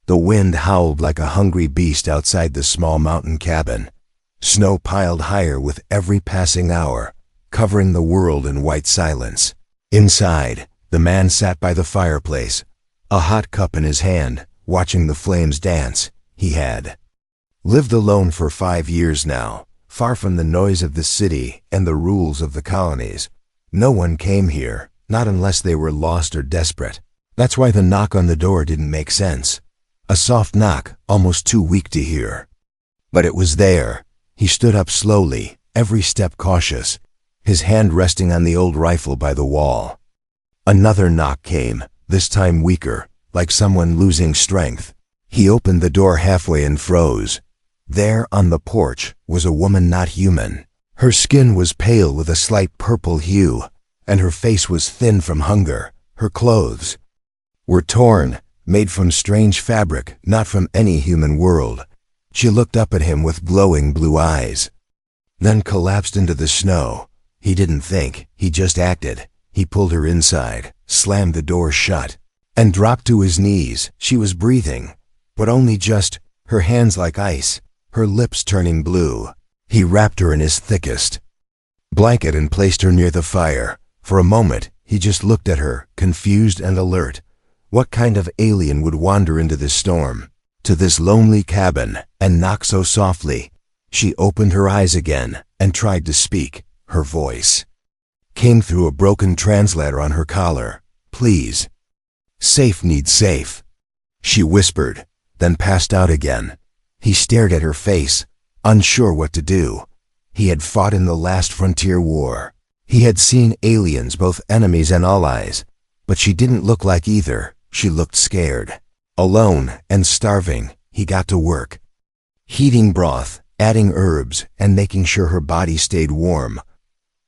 The wind howled like a hungry beast outside the small mountain cabin. Snow piled higher with every passing hour, covering the world in white silence. Inside, the man sat by the fireplace, a hot cup in his hand, watching the flames dance. He had lived alone for 5 years now, far from the noise of the city and the rules of the colonies. No one came here, not unless they were lost or desperate. That's why the knock on the door didn't make sense. A soft knock, almost too weak to hear. But it was there. He stood up slowly, every step cautious, his hand resting on the old rifle by the wall. Another knock came, this time weaker, like someone losing strength. He opened the door halfway and froze. There, on the porch, was a woman not human. Her skin was pale with a slight purple hue, and her face was thin from hunger. Her clothes were torn, made from strange fabric, not from any human world. She looked up at him with glowing blue eyes, then collapsed into the snow. He didn't think, he just acted. He pulled her inside, slammed the door shut, and dropped to his knees. She was breathing, but only just, her hands like ice, her lips turning blue. He wrapped her in his thickest blanket and placed her near the fire. For a moment, he just looked at her, confused and alert. What kind of alien would wander into this storm, to this lonely cabin, and knock so softly? She opened her eyes again and tried to speak. Her voice came through a broken translator on her collar. "Please. Safe needs safe," she whispered, then passed out again. He stared at her face, unsure what to do. He had fought in the last frontier war. He had seen aliens, both enemies and allies, but she didn't look like either. She looked scared. Alone and starving, he got to work, heating broth, adding herbs, and making sure her body stayed warm.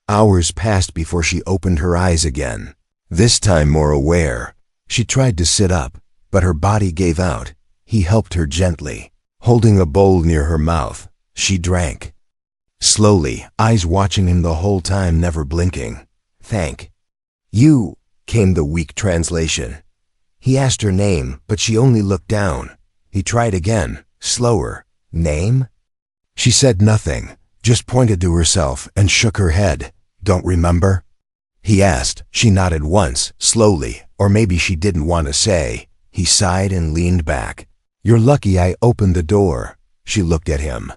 Hours passed before she opened her eyes again, this time more aware. She tried to sit up, but her body gave out. He helped her gently, holding a bowl near her mouth. She drank slowly, eyes watching him the whole time, never blinking. "Thank you," came the weak translation. He asked her name, but she only looked down. He tried again, slower. "Name?" She said nothing, just pointed to herself and shook her head. "Don't remember?" he asked. She nodded once, slowly, or maybe she didn't want to say. He sighed and leaned back. "You're lucky I opened the door." She looked at him.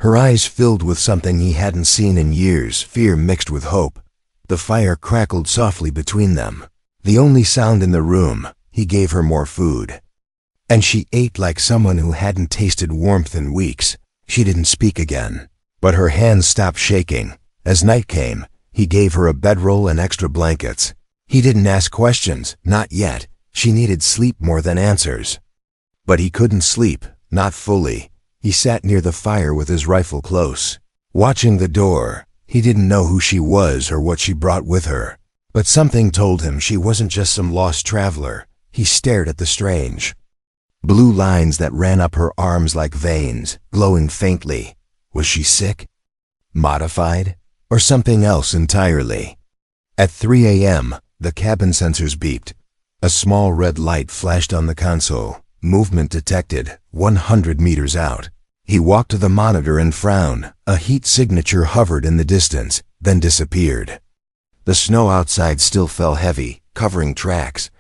Her eyes filled with something he hadn't seen in years, fear mixed with hope. The fire crackled softly between them, the only sound in the room. He gave her more food, and she ate like someone who hadn't tasted warmth in weeks. She didn't speak again, but her hands stopped shaking. As night came, he gave her a bedroll and extra blankets. He didn't ask questions, not yet. She needed sleep more than answers. But he couldn't sleep, not fully. He sat near the fire with his rifle close, watching the door. He didn't know who she was or what she brought with her, but something told him she wasn't just some lost traveler. He stared at the strange blue lines that ran up her arms like veins, glowing faintly. Was she sick? Modified? Or something else entirely? At 3 a.m., the cabin sensors beeped. A small red light flashed on the console. Movement detected, 100 meters out. He walked to the monitor and frowned. A heat signature hovered in the distance, then disappeared. The snow outside still fell heavy, covering tracks.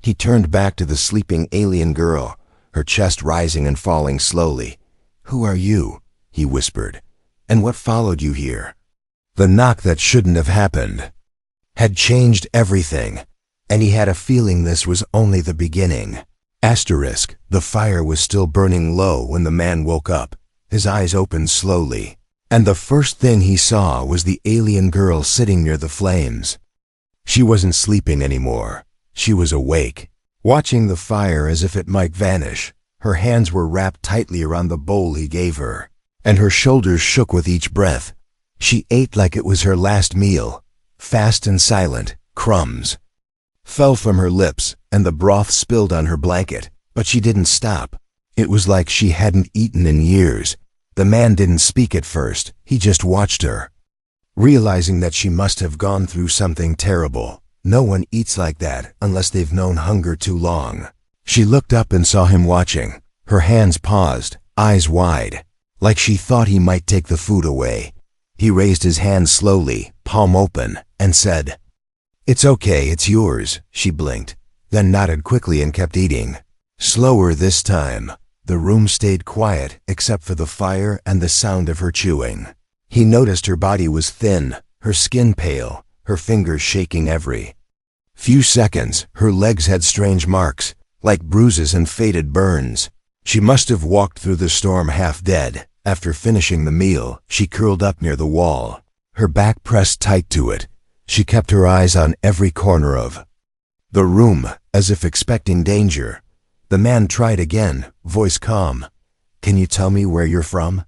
He turned back to the sleeping alien girl, her chest rising and falling slowly. "Who are you?" he whispered. "And what followed you here?" The knock that shouldn't have happened had changed everything, and he had a feeling this was only the beginning. The fire was still burning low when the man woke up. His eyes opened slowly, and the first thing he saw was the alien girl sitting near the flames. She wasn't sleeping anymore. She was awake, watching the fire as if it might vanish. Her hands were wrapped tightly around the bowl he gave her, and her shoulders shook with each breath. She ate like it was her last meal, fast and silent. Crumbs fell from her lips, and the broth spilled on her blanket, but she didn't stop. It was like she hadn't eaten in years. The man didn't speak at first. He just watched her, realizing that she must have gone through something terrible. No one eats like that unless they've known hunger too long. She looked up and saw him watching. Her hands paused, eyes wide, like she thought he might take the food away. He raised his hand slowly, palm open, and said, "It's okay, it's yours." She blinked, then nodded quickly and kept eating. Slower this time. The room stayed quiet except for the fire and the sound of her chewing. He noticed her body was thin, her skin pale, her fingers shaking every few seconds. Her legs had strange marks, like bruises and faded burns. She must have walked through the storm half dead. After finishing the meal, she curled up near the wall, her back pressed tight to it. She kept her eyes on every corner of the room, as if expecting danger. The man tried again, voice calm. "Can you tell me where you're from?"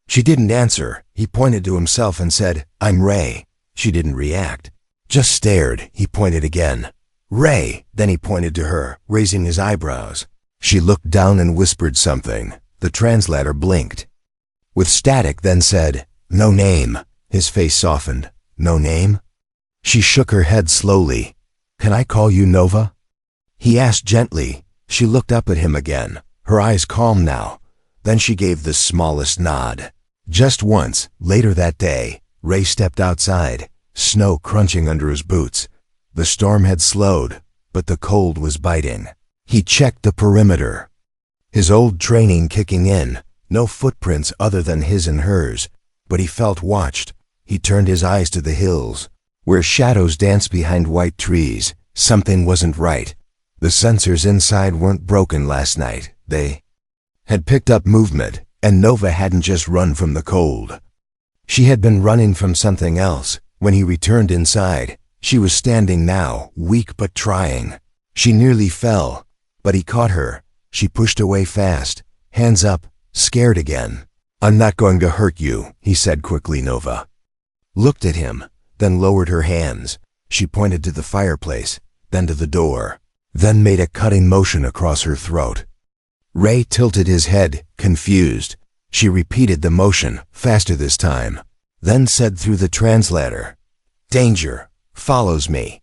She didn't answer. He pointed to himself and said, "I'm Ray." She didn't react, just stared. He pointed again. "Ray." Then he pointed to her, raising his eyebrows. She looked down and whispered something. The translator blinked with static, then said, "No name." His face softened. "No name?" She shook her head slowly. "Can I call you Nova?" He asked gently. She looked up at him again, her eyes calm now. Then she gave the smallest nod. Just once, later that day, Ray stepped outside, snow crunching under his boots. The storm had slowed, but the cold was biting. He checked the perimeter, his old training kicking in. No footprints other than his and hers, but he felt watched. He turned his eyes to the hills, where shadows danced behind white trees. Something wasn't right. The sensors inside weren't broken last night. They had picked up movement, and Nova hadn't just run from the cold. She had been running from something else. When he returned inside, she was standing now, weak but trying. She nearly fell, but he caught her. She pushed away fast, hands up, scared again. "I'm not going to hurt you," he said quickly. Nova looked at him, then lowered her hands. She pointed to the fireplace, then to the door, then made a cutting motion across her throat. Ray tilted his head, confused. She repeated the motion, faster this time, then said through the translator, "Danger follows me."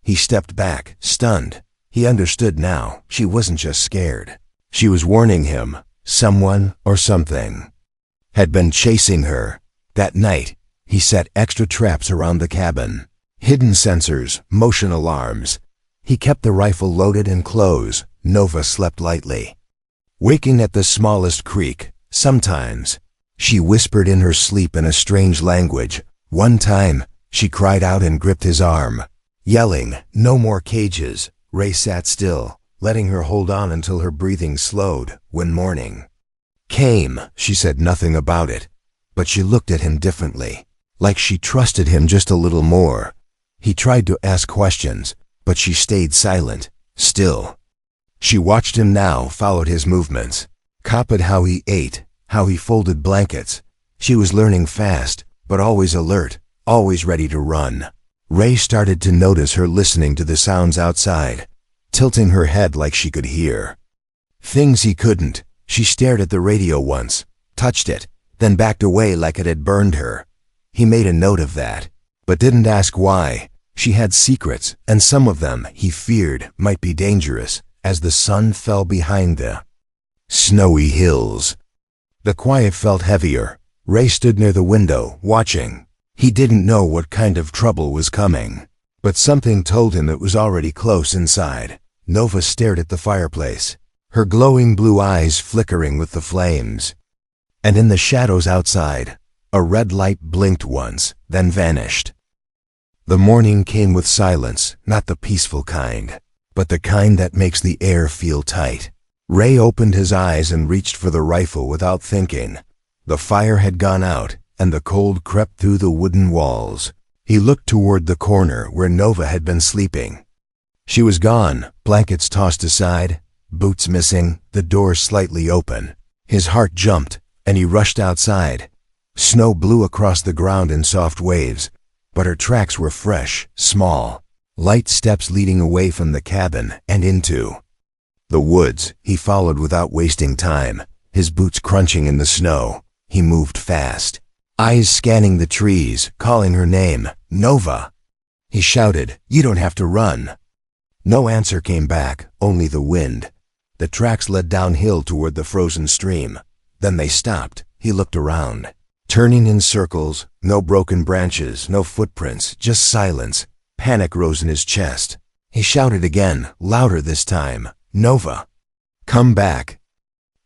He stepped back, stunned. He understood now. She wasn't just scared. She was warning him. Someone or something had been chasing her. That night, he set extra traps around the cabin. Hidden sensors, motion alarms. He kept the rifle loaded and close. Nova slept lightly, waking at the smallest creak. Sometimes, she whispered in her sleep in a strange language. One time, she cried out and gripped his arm, yelling, "No more cages." Ray sat still, letting her hold on until her breathing slowed. When morning came, she said nothing about it, but she looked at him differently, like she trusted him just a little more. He tried to ask questions, but she stayed silent, still. She watched him now, followed his movements, copied how he ate, how he folded blankets. She was learning fast, but always alert, always ready to run. Ray started to notice her listening to the sounds outside, tilting her head like she could hear things he couldn't. She stared at the radio once, touched it, then backed away like it had burned her. He made a note of that, but didn't ask why. She had secrets, and some of them, he feared, might be dangerous. As the sun fell behind the snowy hills, the quiet felt heavier. Ray stood near the window, watching. He didn't know what kind of trouble was coming, but something told him it was already close inside. Nova stared at the fireplace, her glowing blue eyes flickering with the flames. And in the shadows outside, a red light blinked once, then vanished. The morning came with silence, not the peaceful kind, but the kind that makes the air feel tight. Ray opened his eyes and reached for the rifle without thinking. The fire had gone out, and the cold crept through the wooden walls. He looked toward the corner where Nova had been sleeping. She was gone, blankets tossed aside, boots missing, the door slightly open. His heart jumped, and he rushed outside. Snow blew across the ground in soft waves, but her tracks were fresh, small. Light steps leading away from the cabin and into the woods. He followed without wasting time, his boots crunching in the snow. He moved fast, eyes scanning the trees, calling her name, "Nova." He shouted, "You don't have to run." No answer came back, only the wind, The tracks led downhill toward the frozen stream. Then they stopped. He looked around. Turning in circles, no broken branches, no footprints, just silence. Panic rose in his chest. He shouted again, louder this time, "Nova! Come back!"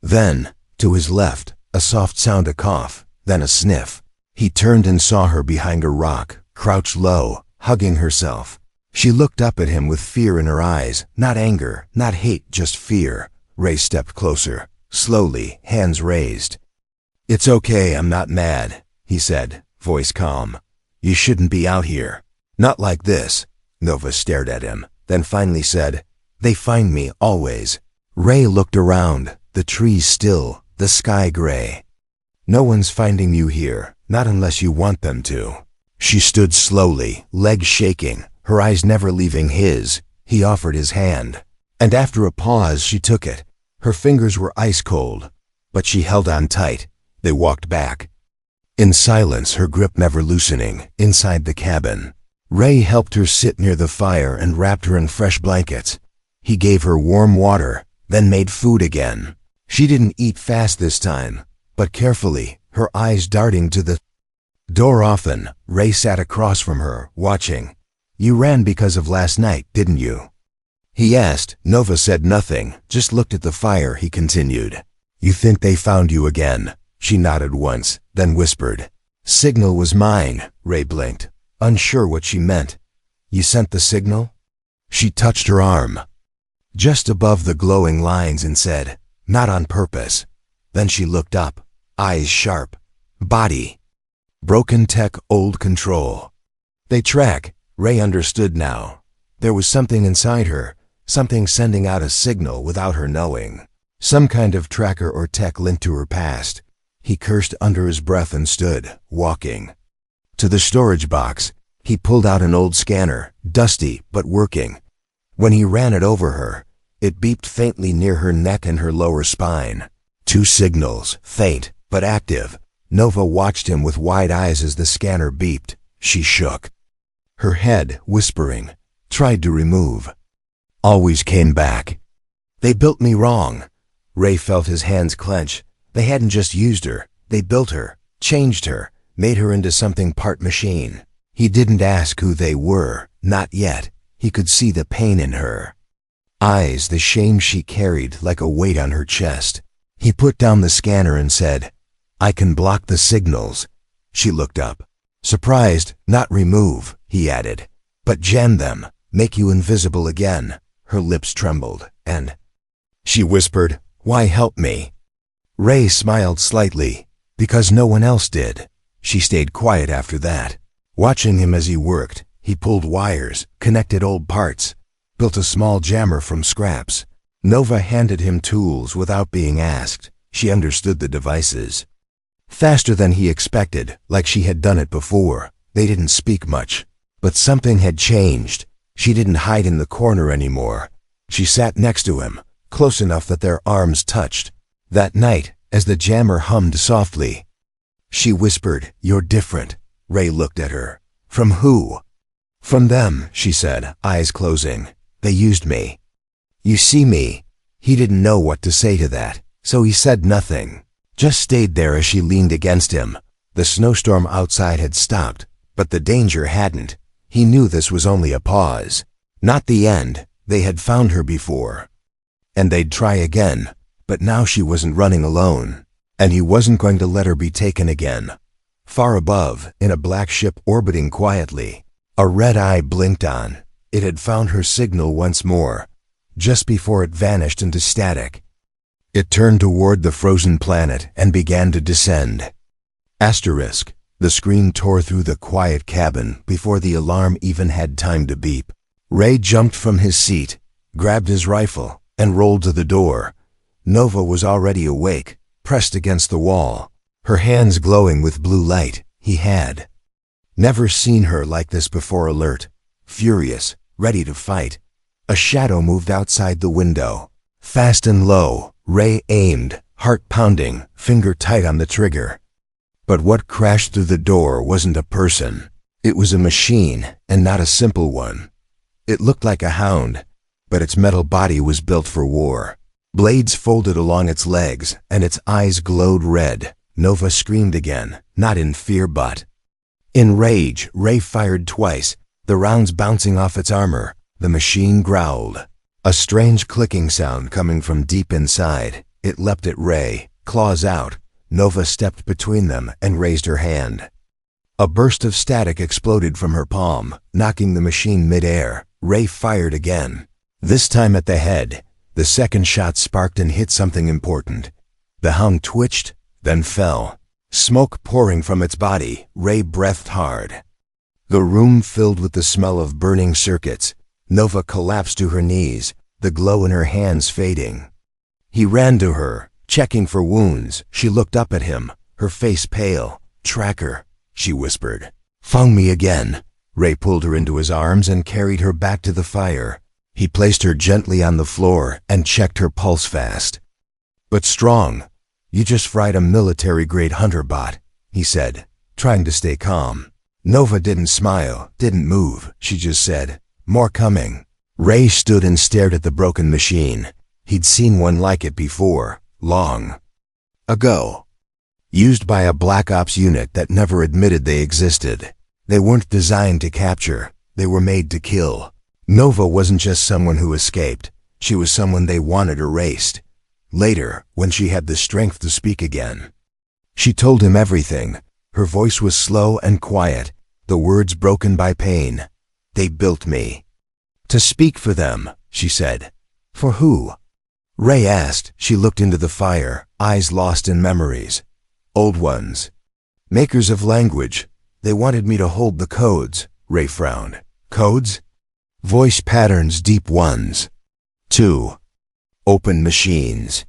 Then, to his left, a soft sound, a cough, then a sniff. He turned and saw her behind a rock, crouched low, hugging herself. She looked up at him with fear in her eyes, not anger, not hate, just fear. Ray stepped closer, slowly, hands raised. "It's okay, I'm not mad," he said, voice calm. "You shouldn't be out here. Not like this." Nova stared at him, then finally said, "They find me, always." Ray looked around, the trees still, the sky gray. "No one's finding you here, not unless you want them to." She stood slowly, legs shaking, her eyes never leaving his. He offered his hand. And after a pause, she took it. Her fingers were ice cold, but she held on tight. They walked back. In silence, her grip never loosening, inside the cabin. Ray helped her sit near the fire and wrapped her in fresh blankets. He gave her warm water, then made food again. She didn't eat fast this time, but carefully, her eyes darting to the door. Often, Ray sat across from her, watching. "You ran because of last night, didn't you?" he asked. Nova said nothing, just looked at the fire. He continued, "You think they found you again?" She nodded once, then whispered. "Signal was mine." Ray blinked, unsure what she meant. "You sent the signal?" She touched her arm, just above the glowing lines, and said, "Not on purpose." Then she looked up, eyes sharp, body. Broken tech, old control. They track. Ray understood now. There was something inside her, something sending out a signal without her knowing. Some kind of tracker or tech linked to her past. He cursed under his breath and stood, walking. To the storage box, he pulled out an old scanner, dusty but working. When he ran it over her, it beeped faintly near her neck and her lower spine. 2 signals, faint but active. Nova watched him with wide eyes as the scanner beeped. She shook her head, whispering, tried to remove. Always came back. "They built me wrong." Ray felt his hands clench. They hadn't just used her, they built her, changed her, made her into something part machine. He didn't ask who they were, not yet. He could see the pain in her eyes, the shame she carried like a weight on her chest. He put down the scanner and said, "I can block the signals." She looked up. Surprised, "Not remove," he added, "but jam them, make you invisible again." Her lips trembled, and she whispered, "Why help me?" Ray smiled slightly. "Because no one else did." She stayed quiet after that, watching him as he worked. He pulled wires, connected old parts, built a small jammer from scraps. Nova handed him tools without being asked. She understood the devices faster than he expected, like she had done it before. They didn't speak much, but something had changed. She didn't hide in the corner anymore. She sat next to him, close enough that their arms touched. That night, as the jammer hummed softly, she whispered, "You're different." Ray looked at her. "From who?" "From them," she said, eyes closing. "They used me." "You see me?" He didn't know what to say to that, so he said nothing, just stayed there as she leaned against him. The snowstorm outside had stopped, but the danger hadn't. He knew this was only a pause, not the end. They had found her before, and they'd try again. But now she wasn't running alone, and he wasn't going to let her be taken again. Far above, in a black ship orbiting quietly, a red eye blinked on. It had found her signal once more, just before it vanished into static. It turned toward the frozen planet and began to descend. Asterisk. The screen tore through the quiet cabin before the alarm even had time to beep. Ray jumped from his seat, grabbed his rifle, and rolled to the door. Nova was already awake, pressed against the wall, her hands glowing with blue light. He had never seen her like this before, alert, furious, ready to fight. A shadow moved outside the window, fast and low. Ray aimed, heart pounding, finger tight on the trigger. But what crashed through the door wasn't a person. It was a machine, and not a simple one. It looked like a hound, but its metal body was built for war. Blades folded along its legs, and its eyes glowed red. Nova screamed again, not in fear but in rage. Ray fired twice, the rounds bouncing off its armor. The machine growled. A strange clicking sound coming from deep inside. It leapt at Ray, claws out. Nova stepped between them and raised her hand. A burst of static exploded from her palm, knocking the machine mid-air. Ray fired again, this time at the head. The second shot sparked and hit something important. The hound twitched, then fell. Smoke pouring from its body. Ray breathed hard. The room filled with the smell of burning circuits. Nova collapsed to her knees, the glow in her hands fading. He ran to her, checking for wounds. She looked up at him, her face pale. "Tracker," she whispered. "Found me again." Ray pulled her into his arms and carried her back to the fire. He placed her gently on the floor and checked her pulse fast. "But strong. You just fried a military-grade hunter bot," he said, trying to stay calm. Nova didn't smile, didn't move. She just said, "More coming." Ray stood and stared at the broken machine. He'd seen one like it before, long ago. Used by a Black Ops unit that never admitted they existed. They weren't designed to capture, they were made to kill. Nova wasn't just someone who escaped, she was someone they wanted erased. Later, when she had the strength to speak again, she told him everything. Her voice was slow and quiet, the words broken by pain. "They built me to speak for them," she said. "For who?" Ray asked. She looked into the fire, eyes lost in memories. "Old ones. Makers of language. They wanted me to hold the codes." Ray frowned. "Codes?" "Voice patterns, deep ones. 2. Open machines.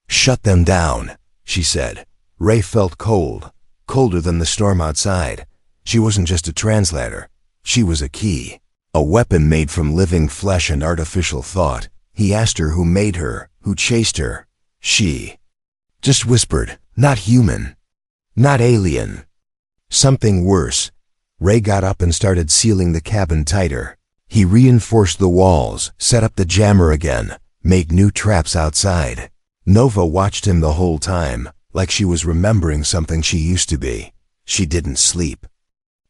Shut them down," she said. Ray felt cold, colder than the storm outside. She wasn't just a translator. She was a key. A weapon made from living flesh and artificial thought. He asked her who made her, who chased her. She just whispered, "Not human. Not alien. Something worse." Ray got up and started sealing the cabin tighter. He reinforced the walls, set up the jammer again, made new traps outside. Nova watched him the whole time, like she was remembering something she used to be. She didn't sleep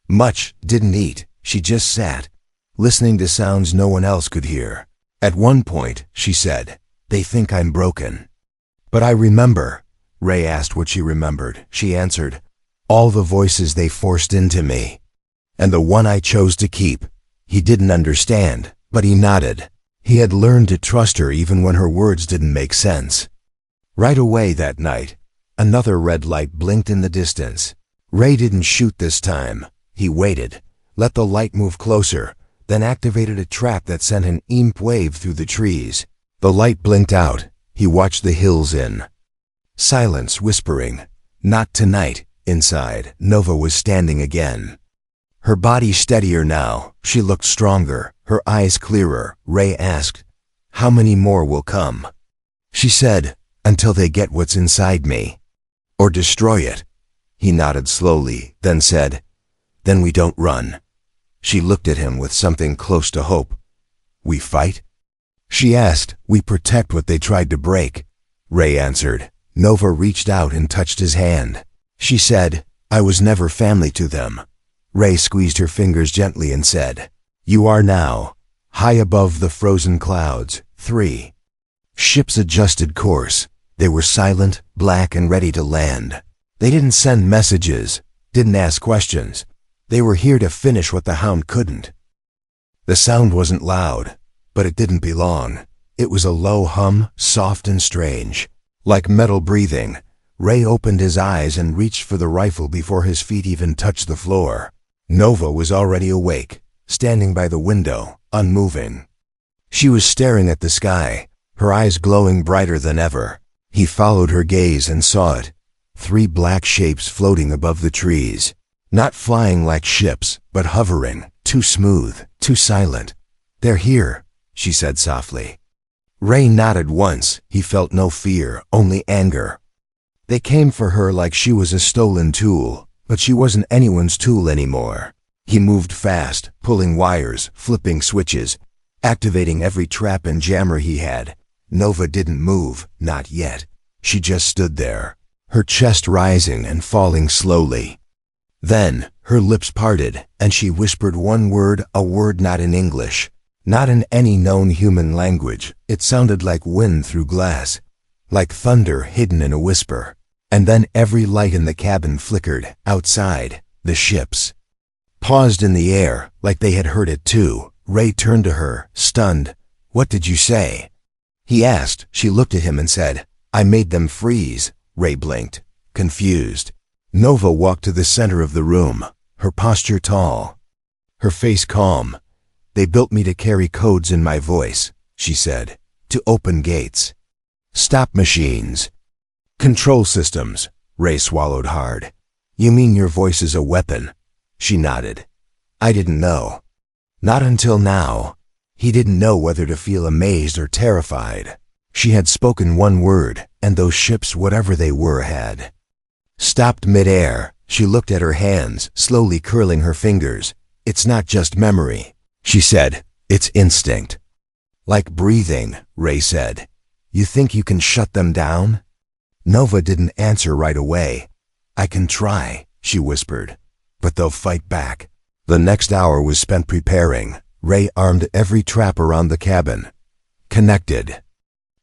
much, didn't eat. She just sat, listening to sounds no one else could hear. At one point, she said, "They think I'm broken." "But I remember." Ray asked what she remembered. She answered, "All the voices they forced into me. And the one I chose to keep." He didn't understand, but he nodded. He had learned to trust her even when her words didn't make sense. Right away that night, another red light blinked in the distance. Ray didn't shoot this time. He waited, let the light move closer, then activated a trap that sent an EMP wave through the trees. The light blinked out. He watched the hills in silence, whispering, "Not tonight." Inside, Nova was standing again. Her body steadier now. She looked stronger, her eyes clearer. Ray asked, "How many more will come?" She said, "Until they get what's inside me. Or destroy it." He nodded slowly, then said, "Then we don't run." She looked at him with something close to hope. "We fight?" She asked. "We protect what they tried to break." Ray answered. Nova reached out and touched his hand. She said, "I was never family to them." Ray squeezed her fingers gently and said, "You are now." High above the frozen clouds, 3 ships adjusted course. They were silent, black, and ready to land. They didn't send messages, didn't ask questions. They were here to finish what the hound couldn't. The sound wasn't loud, but it didn't belong. It was a low hum, soft and strange, like metal breathing. Ray opened his eyes and reached for the rifle before his feet even touched the floor. Nova was already awake, standing by the window, unmoving. She was staring at the sky, her eyes glowing brighter than ever. He followed her gaze and saw it. 3 black shapes floating above the trees. Not flying like ships, but hovering, too smooth, too silent. "They're here," she said softly. Ray nodded once. He felt no fear, only anger. They came for her like she was a stolen tool, but she wasn't anyone's tool anymore. He moved fast, pulling wires, flipping switches, activating every trap and jammer he had. Nova didn't move, not yet. She just stood there, her chest rising and falling slowly. Then, her lips parted, and she whispered one word, a word not in English, not in any known human language. It sounded like wind through glass, like thunder hidden in a whisper. And then every light in the cabin flickered. Outside, the ships paused in the air, like they had heard it too. Ray turned to her, stunned. "What did you say?" he asked. She looked at him and said, "I made them freeze." Ray blinked, confused. Nova walked to the center of the room, her posture tall, her face calm. "They built me to carry codes in my voice," she said, "to open gates. Stop machines. Control systems." Ray swallowed hard. "You mean your voice is a weapon?" She nodded. "I didn't know. Not until now." He didn't know whether to feel amazed or terrified. She had spoken one word, and those ships, whatever they were, had stopped mid-air. She looked at her hands, slowly curling her fingers. "It's not just memory," she said. "It's instinct." "Like breathing," Ray said. "You think you can shut them down?" Nova didn't answer right away. "I can try," she whispered, "but they'll fight back." The next hour was spent preparing. Ray armed every trap around the cabin. Connected.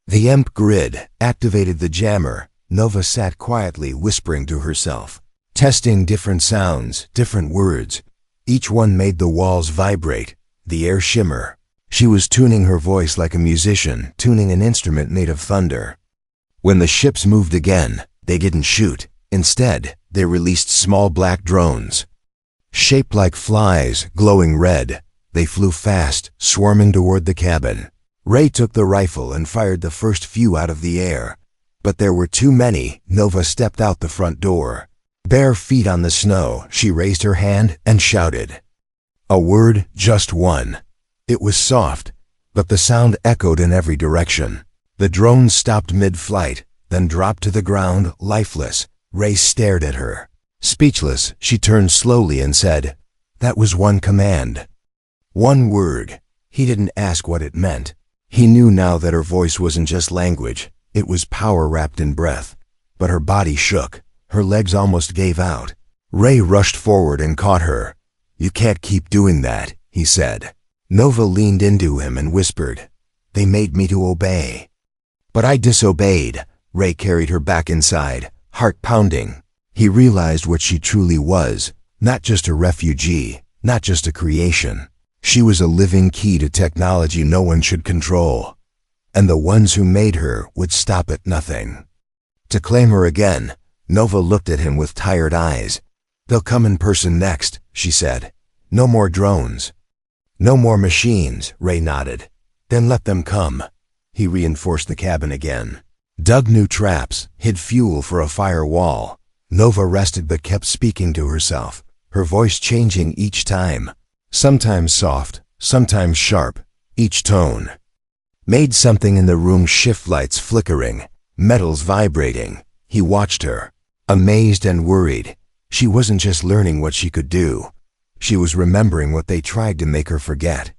The EMP grid activated the jammer. Nova sat quietly, whispering to herself, testing different sounds, different words. Each one made the walls vibrate, the air shimmer. She was tuning her voice like a musician, tuning an instrument made of thunder. When the ships moved again, they didn't shoot. Instead, they released small black drones. Shaped like flies, glowing red, they flew fast, swarming toward the cabin. Ray took the rifle and fired the first few out of the air. But there were too many. Nova stepped out the front door. Bare feet on the snow, she raised her hand and shouted. A word, just one. It was soft, but the sound echoed in every direction. The drone stopped mid-flight, then dropped to the ground, lifeless. Ray stared at her. Speechless, she turned slowly and said, "That was one command." One word. He didn't ask what it meant. He knew now that her voice wasn't just language. It was power wrapped in breath. But her body shook. Her legs almost gave out. Ray rushed forward and caught her. "You can't keep doing that," he said. Nova leaned into him and whispered, "They made me to obey." "But I disobeyed." Ray carried her back inside, heart pounding. He realized what she truly was, not just a refugee, not just a creation. She was a living key to technology no one should control. And the ones who made her would stop at nothing. To claim her again, Nova looked at him with tired eyes. "They'll come in person next," she said. "No more drones. No more machines," Ray nodded. "Then let them come." He reinforced the cabin again. Dug new traps, hid fuel for a firewall. Nova rested but kept speaking to herself, her voice changing each time. Sometimes soft, sometimes sharp. Each tone made something in the room shift, lights flickering, metals vibrating. He watched her, amazed and worried. She wasn't just learning what she could do. She was remembering what they tried to make her forget.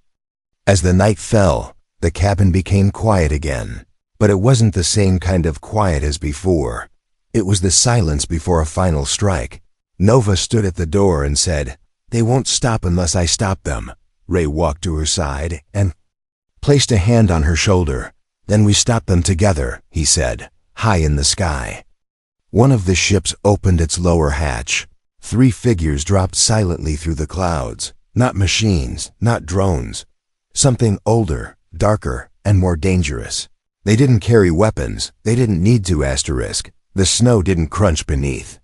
As the night fell, the cabin became quiet again. But it wasn't the same kind of quiet as before. It was the silence before a final strike. Nova stood at the door and said, "They won't stop unless I stop them." Ray walked to her side and placed a hand on her shoulder. "Then we stop them together," he said, high in the sky. One of the ships opened its lower hatch. 3 figures dropped silently through the clouds. Not machines, not drones. Something older, darker, and more dangerous. They didn't carry weapons. They didn't need to. The snow didn't crunch beneath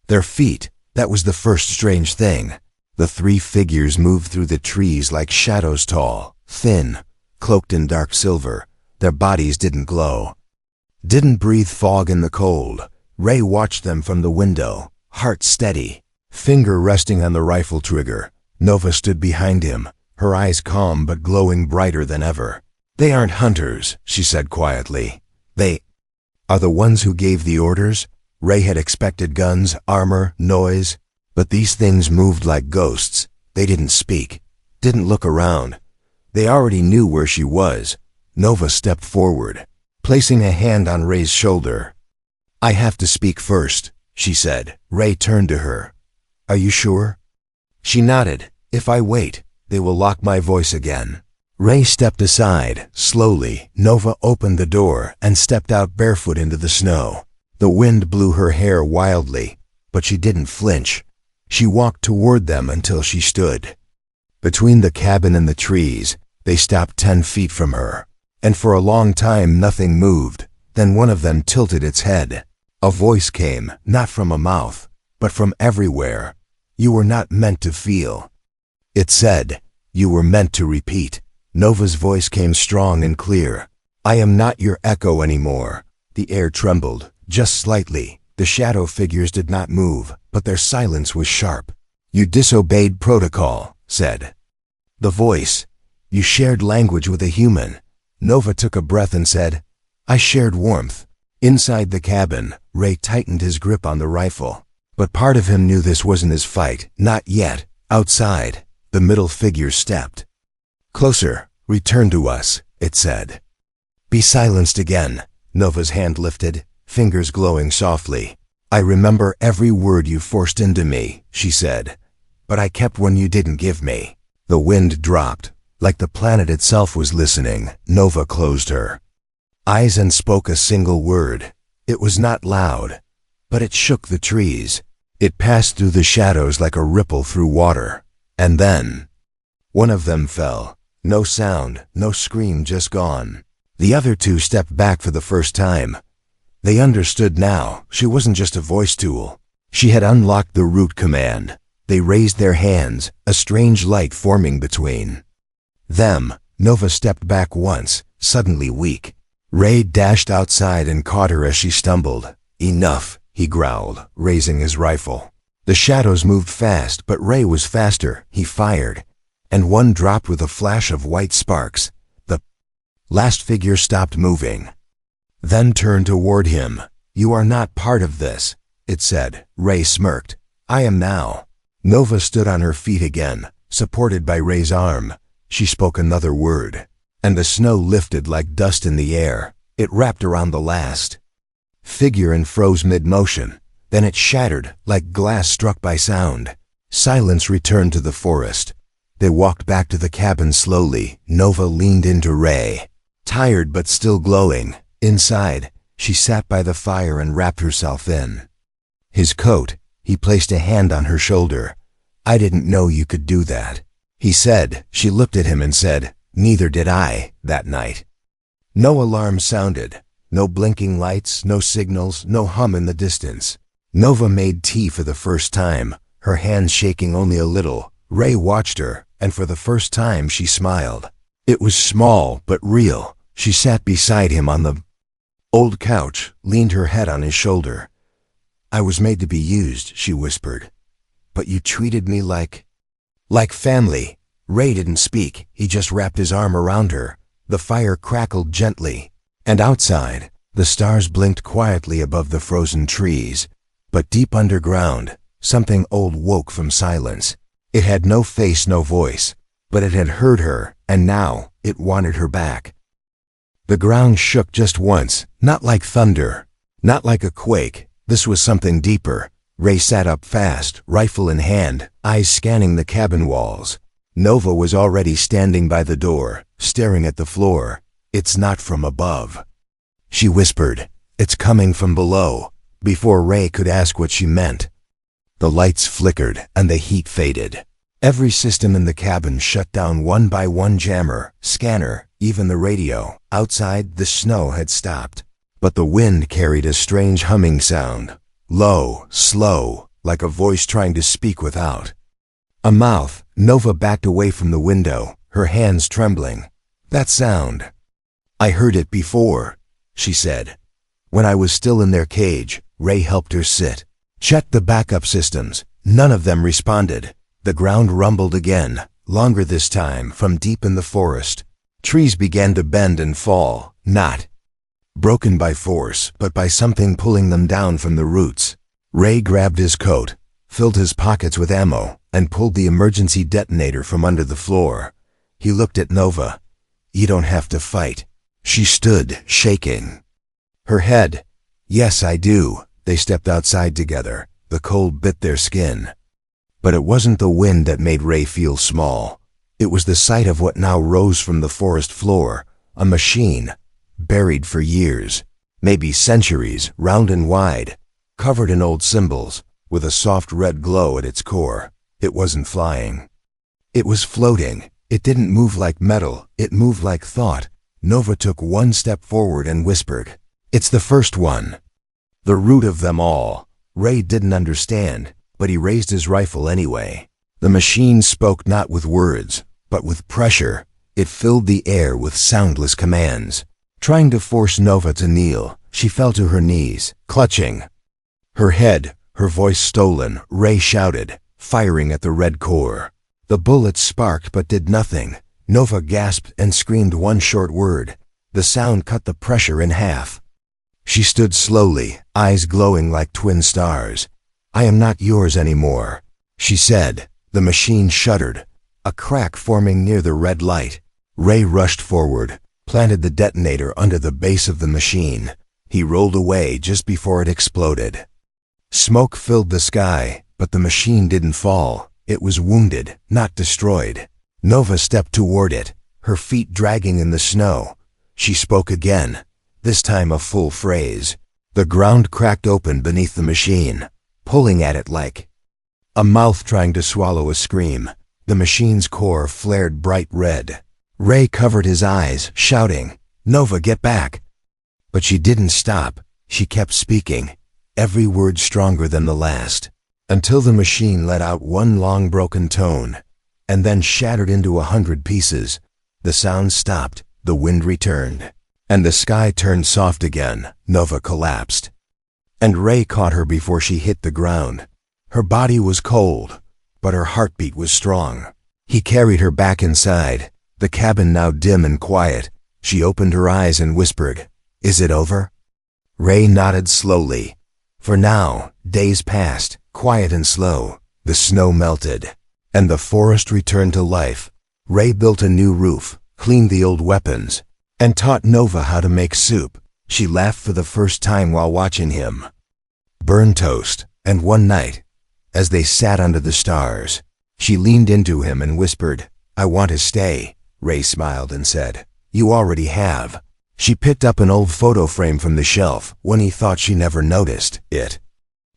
their feet. That was the first strange thing. The 3 figures moved through the trees like shadows, tall, thin, cloaked in dark silver. Their bodies didn't glow, didn't breathe fog in the cold. Ray watched them from the window, heart steady, finger resting on the rifle trigger. Nova stood behind him, her eyes calm but glowing brighter than ever. "They aren't hunters," she said quietly. "They are the ones who gave the orders." Ray had expected guns, armor, noise. But these things moved like ghosts. They didn't speak, didn't look around. They already knew where she was. Nova stepped forward. placing a hand on Ray's shoulder. "I have to speak first," she said. Ray turned to her. "Are you sure?" She nodded. "If I wait, they will lock my voice again." Ray stepped aside. Slowly, Nova opened the door and stepped out barefoot into the snow. The wind blew her hair wildly, but she didn't flinch. She walked toward them until she stood. Between the cabin and the trees, they stopped 10 feet from her, and for a long time nothing moved. Then one of them tilted its head. A voice came, not from a mouth, but from everywhere. "You were not meant to feel." It said, "You were meant to repeat." Nova's voice came strong and clear. "I am not your echo anymore." The air trembled, just slightly. The shadow figures did not move, but their silence was sharp. "You disobeyed protocol," said the voice. "You shared language with a human." Nova took a breath and said, "I shared warmth." Inside the cabin, Ray tightened his grip on the rifle. But part of him knew this wasn't his fight. Not yet. Outside, the middle figure stepped. "Closer. Return to us," it said. "Be silenced again." Nova's hand lifted, fingers glowing softly. "I remember every word you forced into me," she said. "But I kept one you didn't give me." The wind dropped. Like the planet itself was listening, Nova closed her eyes and spoke a single word. It was not loud, but it shook the trees. It passed through the shadows like a ripple through water. And then one of them fell. No sound, no scream, just gone. The other two stepped back for the first time. They understood now. She wasn't just a voice tool. She had unlocked the root command. They raised their hands, a strange light forming between them. Nova stepped back once, suddenly weak. Ray dashed outside and caught her as she stumbled. "Enough," he growled, raising his rifle. The shadows moved fast, but Ray was faster. He fired, and one dropped with a flash of white sparks. The last figure stopped moving, then turned toward him. "You are not part of this," it said. Ray smirked. "I am now." Nova stood on her feet again, supported by Ray's arm. She spoke another word, and the snow lifted like dust in the air. It wrapped around the last figure and froze mid-motion. Then it shattered, like glass struck by sound. Silence returned to the forest. They walked back to the cabin slowly. Nova leaned into Ray, tired but still glowing. Inside, she sat by the fire and wrapped herself in his coat. He placed a hand on her shoulder. "I didn't know you could do that," he said. She looked at him and said, "Neither did I," that night. No alarm sounded. No blinking lights, no signals, no hum in the distance. Nova made tea for the first time, her hands shaking only a little. Ray watched her, and for the first time she smiled. It was small but real. She sat beside him on the old couch, leaned her head on his shoulder. "I was made to be used," she whispered. "But you treated me like family." Ray didn't speak. He just wrapped his arm around her. The fire crackled gently, and outside, the stars blinked quietly above the frozen trees. But deep underground, something old woke from silence. It had no face, no voice, but it had heard her, and now it wanted her back. The ground shook just once, not like thunder, not like a quake. This was something deeper. Ray sat up fast, rifle in hand, eyes scanning the cabin walls. Nova was already standing by the door, staring at the floor. "It's not from above," she whispered. "It's coming from below." Before Ray could ask what she meant, the lights flickered and the heat faded. Every system in the cabin shut down one by one, jammer, scanner, even the radio. Outside, the snow had stopped, but the wind carried a strange humming sound, low, slow, like a voice trying to speak without a mouth. Nova backed away from the window, her hands trembling. "That sound. I heard it before," she said. "When I was still in their cage." Ray helped her sit. Checked the backup systems. None of them responded. The ground rumbled again, longer this time, from deep in the forest. Trees began to bend and fall, not broken by force, but by something pulling them down from the roots. Ray grabbed his coat, filled his pockets with ammo, and pulled the emergency detonator from under the floor. He looked at Nova. "You don't have to fight," She stood, shaking. Her head. Yes, I do. They stepped outside together. The cold bit their skin. But it wasn't the wind that made Ray feel small. It was the sight of what now rose from the forest floor, a machine, buried for years, maybe centuries, round and wide, covered in old symbols, with a soft red glow at its core. It wasn't flying. It was floating. It didn't move like metal, it moved like thought. Nova took one step forward and whispered, "It's the first one. The root of them all." Ray didn't understand, but he raised his rifle anyway. The machine spoke not with words, but with pressure. It filled the air with soundless commands. Trying to force Nova to kneel, she fell to her knees, clutching her head, her voice stolen. Ray shouted, firing at the red core. The bullets sparked but did nothing. Nova gasped and screamed one short word. The sound cut the pressure in half. She stood slowly, eyes glowing like twin stars. "I am not yours anymore," she said. The machine shuddered, a crack forming near the red light. Ray rushed forward, planted the detonator under the base of the machine. He rolled away just before it exploded. Smoke filled the sky, but the machine didn't fall. It was wounded, not destroyed. Nova stepped toward it, her feet dragging in the snow. She spoke again, this time a full phrase. The ground cracked open beneath the machine, pulling at it like a mouth trying to swallow a scream. The machine's core flared bright red. Ray covered his eyes, shouting, "Nova, get back!" But she didn't stop. She kept speaking, every word stronger than the last, until the machine let out one long broken tone, and then shattered into 100 pieces. The sound stopped, the wind returned, and the sky turned soft again. Nova collapsed, and Ray caught her before she hit the ground. Her body was cold, but her heartbeat was strong. He carried her back inside, the cabin now dim and quiet. She opened her eyes and whispered, "Is it over?" Ray nodded slowly. For now, days passed, quiet and slow. The snow melted, and the forest returned to life. Ray built a new roof, cleaned the old weapons, and taught Nova how to make soup. She laughed for the first time while watching him burn toast, and one night, as they sat under the stars, she leaned into him and whispered, "I want to stay." Ray smiled and said, "You already have." She picked up an old photo frame from the shelf, one he thought she never noticed. It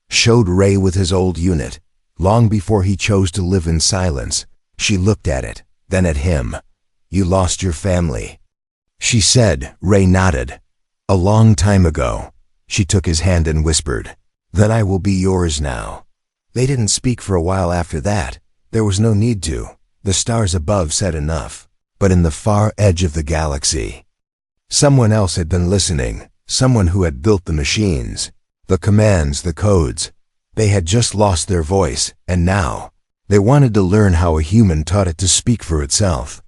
showed Ray with his old unit, long before he chose to live in silence. She looked at it, then at him. "You lost your family," she said. Ray nodded. "A long time ago." She took his hand and whispered, "Then I will be yours now." They didn't speak for a while after that. There was no need to. The stars above said enough. But in the far edge of the galaxy, someone else had been listening, someone who had built the machines, the commands, the codes. They had just lost their voice, and now they wanted to learn how a human taught it to speak for itself.